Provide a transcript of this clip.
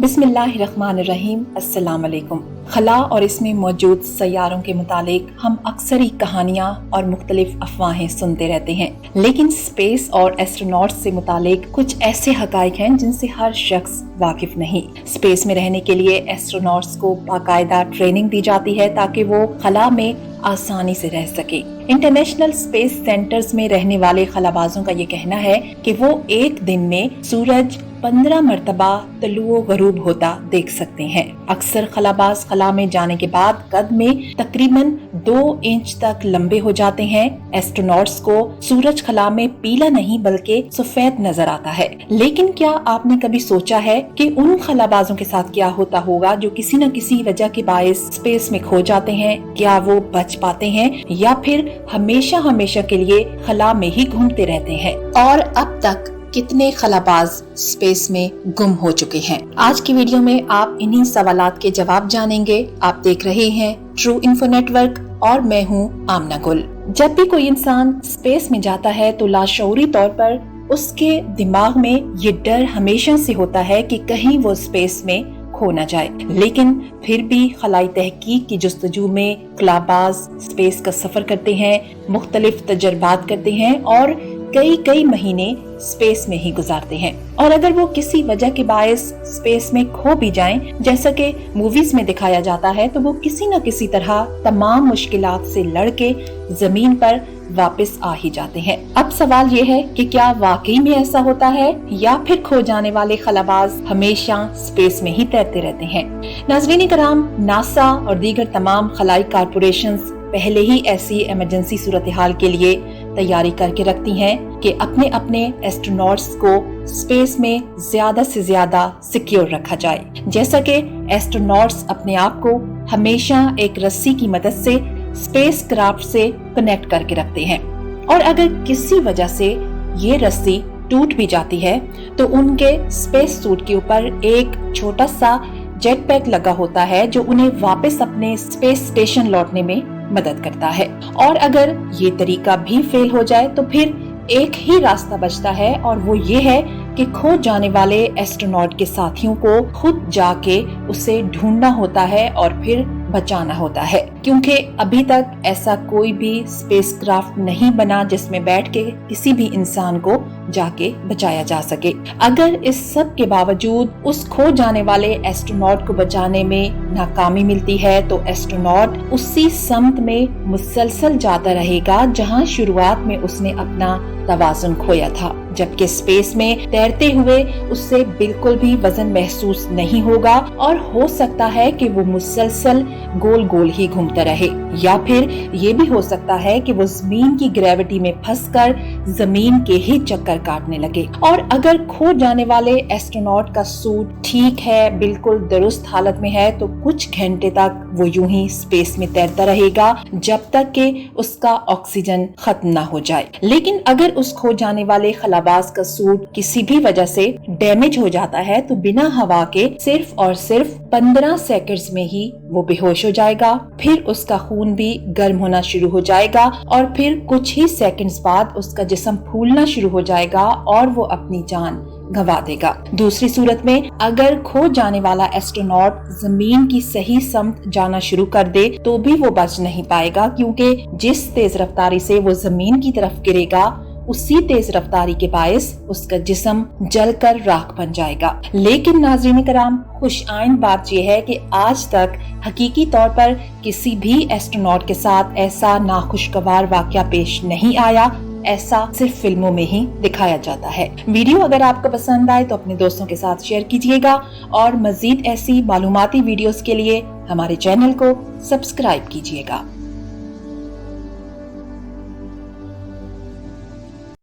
बिस्मिल्लाहिर्रहमानिर्रहीम। अस्सलाम वालेकुम। खला और इसमें मौजूद सैयारों के मुतालिक हम अक्सर ही कहानियाँ और मुख्तलिफ अफवाहें सुनते रहते हैं, लेकिन स्पेस और एस्ट्रोनॉट्स से मुतालिक कुछ ऐसे हकाइक हैं जिनसे हर शख्स वाकिफ नहीं। स्पेस में रहने के लिए एस्ट्रोनॉट्स को बाकायदा ट्रेनिंग दी जाती है ताकि वो खला में आसानी से रह सके। इंटरनेशनल स्पेस सेंटर्स में रहने वाले खलाबाजों का ये कहना है कि वो एक दिन में सूरज 15 मरतबा तलुओ गरूब होता देख सकते हैं। अक्सर खलाबाज खला में जाने के बाद कद में तकरीबन 2 इंच तक लंबे हो जाते हैं। एस्ट्रोनॉट्स को सूरज खला में पीला नहीं बल्कि सफेद नजर आता है। लेकिन क्या आपने कभी सोचा है कि उन खलाबाजों के साथ क्या होता होगा जो किसी न किसी वजह के बायस स्पेस में खो जाते हैं? क्या वो बच पाते हैं या फिर हमेशा हमेशा के लिए खला में ही घूमते रहते हैं? और अब तक कितने खलाबाज स्पेस में गुम हो चुके हैं? आज की वीडियो में आप इन्हीं सवालात के जवाब जानेंगे। आप देख रहे हैं ट्रू इन्फो नेटवर्क और मैं हूँ आमना गुल। जब भी कोई इंसान स्पेस में जाता है तो लाशऊरी तौर पर उसके दिमाग में ये डर हमेशा से होता है कि कहीं वो स्पेस में खो न जाए। लेकिन फिर भी खलाई तहकीक की जुस्तजू में खलाबाज स्पेस का सफर करते हैं, मुख्तलिफ तजर्बात करते हैं और कई महीने स्पेस में ही गुजारते हैं। और अगर वो किसी वजह के बायस स्पेस में खो भी जाएं, जैसा कि मूवीज में दिखाया जाता है, तो वो किसी न किसी तरह तमाम मुश्किलात से लड़के जमीन पर वापस आ ही जाते हैं। अब सवाल ये है कि क्या वाकई में ऐसा होता है या फिर खो जाने वाले खलाबाज हमेशा स्पेस में ही तैरते रहते हैं? नाज़रीन कराम, नासा और दीगर तमाम खलाई कारपोरेशंस पहले ही ऐसी इमरजेंसी सूरत हाल के लिए तैयारी करके रखती हैं कि अपने अपने एस्ट्रोनॉट्स को स्पेस में ज्यादा से ज्यादा सिक्योर रखा जाए। जैसा कि एस्ट्रोनॉट्स अपने आप को हमेशा एक रस्सी की मदद से स्पेस क्राफ्ट से कनेक्ट करके रखते हैं, और अगर किसी वजह से ये रस्सी टूट भी जाती है तो उनके स्पेस सूट के ऊपर एक छोटा सा जेट पैक लगा होता है जो उन्हें वापस अपने स्पेस स्टेशन लौटने में मदद करता है। और अगर ये तरीका भी फेल हो जाए तो फिर एक ही रास्ता बचता है, और वो ये है कि खो जाने वाले एस्ट्रोनॉट के साथियों को खुद जाके उसे ढूंढना होता है और फिर बचाना होता है, क्योंकि अभी तक ऐसा कोई भी स्पेसक्राफ्ट नहीं बना जिसमें बैठ के किसी भी इंसान को जाके बचाया जा सके। अगर इस सब के बावजूद उस खो जाने वाले एस्ट्रोनॉट को बचाने में नाकामी मिलती है तो एस्ट्रोनॉट उसी समत में मुसलसल जाता रहेगा जहां शुरुआत में उसने अपना तवाज़ुन खोया था, जबकि स्पेस में तैरते हुए उससे बिल्कुल भी वजन महसूस नहीं होगा और हो सकता है कि वो मुसलसल गोल गोल ही घूमता रहे, या फिर ये भी हो सकता है कि वो जमीन की ग्रेविटी में फंसकर जमीन के ही चक्कर काटने लगे। और अगर खो जाने वाले एस्ट्रोनॉट का सूट ठीक है, बिल्कुल दुरुस्त हालत में है, तो कुछ घंटे तक वो यूं ही स्पेस में तैरता रहेगा जब तक कि उसका ऑक्सीजन खत्म ना हो जाए। लेकिन अगर उस खो जाने वाले खलाबाज का सूट किसी भी वजह से डैमेज हो जाता है तो बिना हवा के सिर्फ और सिर्फ 15 सेकंड्स में ही वो बेहोश हो जाएगा। फिर उसका खून भी गर्म होना शुरू हो जाएगा और फिर कुछ ही सेकंड्स बाद उसका जिस्म फूलना शुरू हो जाएगा और वो अपनी जान गंवा देगा। दूसरी सूरत में अगर खो जाने वाला एस्ट्रोनॉट जमीन की सही समत जाना शुरू कर दे तो भी वो बच नहीं पाएगा, क्योंकि जिस तेज रफ्तारी से वो जमीन की तरफ गिरेगा उसी तेज रफ्तारी के बायस उसका जिस्म जलकर राख बन जाएगा। लेकिन नाज़रीन कराम, खुशआइन बात यह है कि आज तक हकीकी तौर पर किसी भी एस्ट्रोनॉट के साथ ऐसा नाखुशगवार वाकया पेश नहीं आया। ऐसा सिर्फ फिल्मों में ही दिखाया जाता है। वीडियो अगर आपको पसंद आए तो अपने दोस्तों के साथ शेयर कीजिएगा और मजीद ऐसी मालूमाती वीडियोस के लिए हमारे चैनल को सब्सक्राइब कीजिएगा।